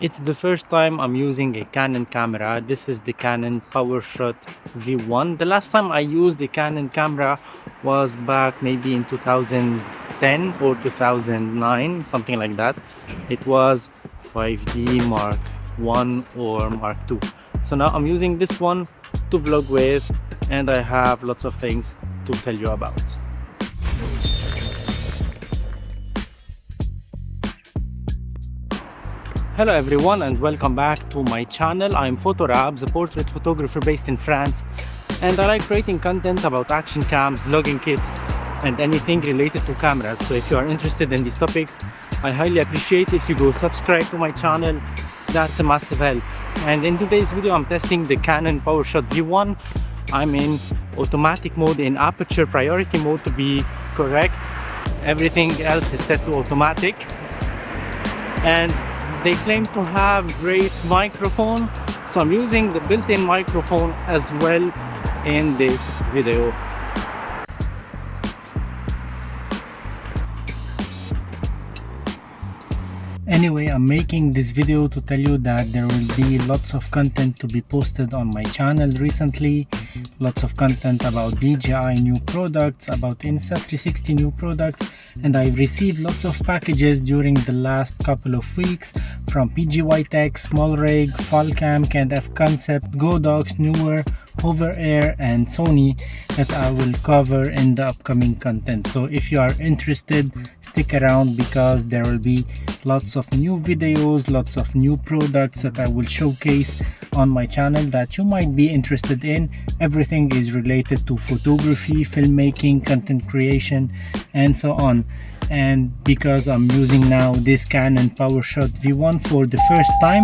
It's the first time I'm using a Canon camera. This is the Canon PowerShot V1. The last time I used the Canon camera was back maybe in 2010 or 2009, something like that. It was 5D Mark 1 or Mark 2. So now I'm using this one to vlog with, and I have lots of things to tell you about. Hello everyone and welcome back to my channel. I'm Photorabs, a portrait photographer based in France, and I like creating content about action cams, vlogging kits and anything related to cameras. So if you are interested in these topics, I highly appreciate if you go subscribe to my channel. That's a massive help. And in today's video I'm testing the Canon PowerShot V1. I'm in automatic mode, in aperture priority mode to be correct. Everything else is set to automatic, and they claim to have great microphone, so I'm using the built-in microphone as well in this video. Anyway, I'm making this video to tell you that there will be lots of content to be posted on my channel recently. Lots of content about DJI new products, about Insta360 new products, and I've received lots of packages during the last couple of weeks from PGY-TECH, SmallRig, Falcam, Can't-F Concept, Godox, Neewer, Hover Air and Sony that I will cover in the upcoming content. So if you are interested, stick around because there will be lots of new videos, lots of new products that I will showcase on my channel that you might be interested in. Everything is related to photography, filmmaking, content creation and so on. And because I'm using now this Canon PowerShot V1 for the first time,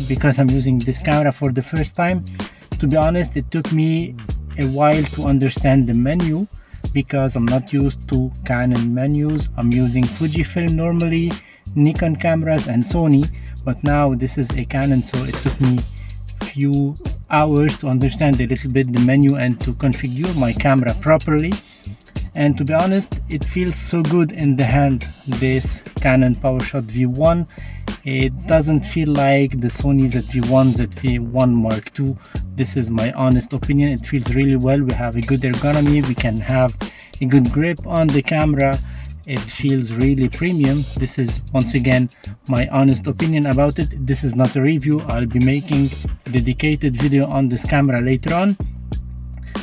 because I'm using this camera for the first time, to be honest, it took me a while to understand the menu because I'm not used to Canon menus. I'm using Fujifilm normally, Nikon cameras and Sony, but now this is a Canon, so it took me few hours to understand a little bit the menu and to configure my camera properly. And to be honest, it feels so good in the hand, this Canon PowerShot V1. It doesn't feel like the Sony ZV-1, ZV-1 Mark II. This is my honest opinion. It feels really well. We have a good ergonomy. We can have a good grip on the camera. It feels really premium. This is once again my honest opinion about it. This is not a review. I'll be making a dedicated video on this camera later on.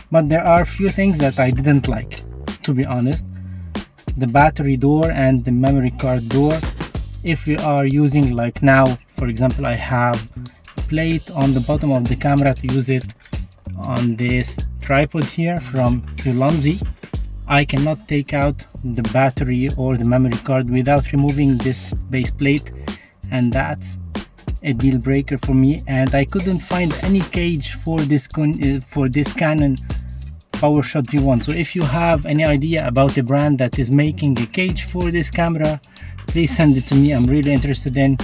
But there are a few things that I didn't like, to be honest. The battery door and the memory card door. If we are using, like now, for example, I have a plate on the bottom of the camera to use it on this tripod here from Ulanzi. I cannot take out the battery or the memory card without removing this base plate, and that's a deal breaker for me. And I couldn't find any cage for this Canon PowerShot V1. So if you have any idea about a brand that is making a cage for this camera, please send it to me. I'm really interested in.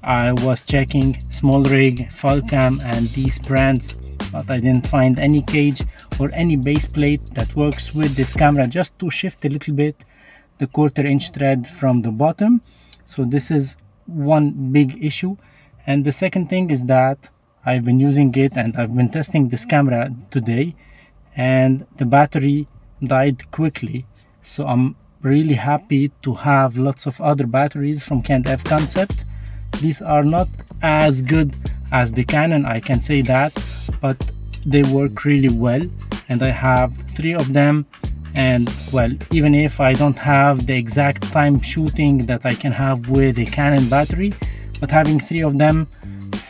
I was checking SmallRig, Falcam and these brands, but I didn't find any cage or any base plate that works with this camera, just to shift a little bit the 1/4 inch thread from the bottom. So this is one big issue. And the second thing is that I've been using it and I've been testing this camera today, and the battery died quickly. So I'm really happy to have lots of other batteries from Can't-F Concept. These are not as good as the Canon, I can say that, but they work really well, and I have 3 of them. And well, even if I don't have the exact time shooting that I can have with a Canon battery, but having 3 of them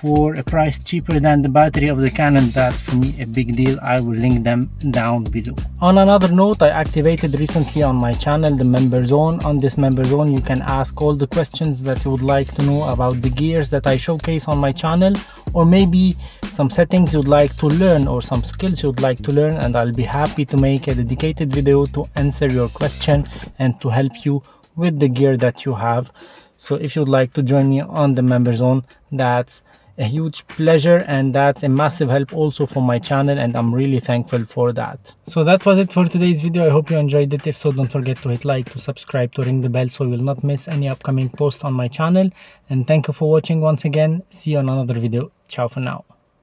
for a price cheaper than the battery of the Canon, that's for me a big deal. I will link them down below. On another note, I activated recently on my channel the member zone. On this member zone you can ask all the questions that you would like to know about the gears that I showcase on my channel, or maybe some settings you'd like to learn or some skills you'd like to learn, and I'll be happy to make a dedicated video to answer your question and to help you with the gear that you have. So if you'd like to join me on the member zone, that's a huge pleasure, and that's a massive help also for my channel, and I'm really thankful for that. So that was it for today's video. I hope you enjoyed it. If so, don't forget to hit like, to subscribe, to ring the bell so you will not miss any upcoming post on my channel. And thank you for watching once again. See you on another video. Ciao for now.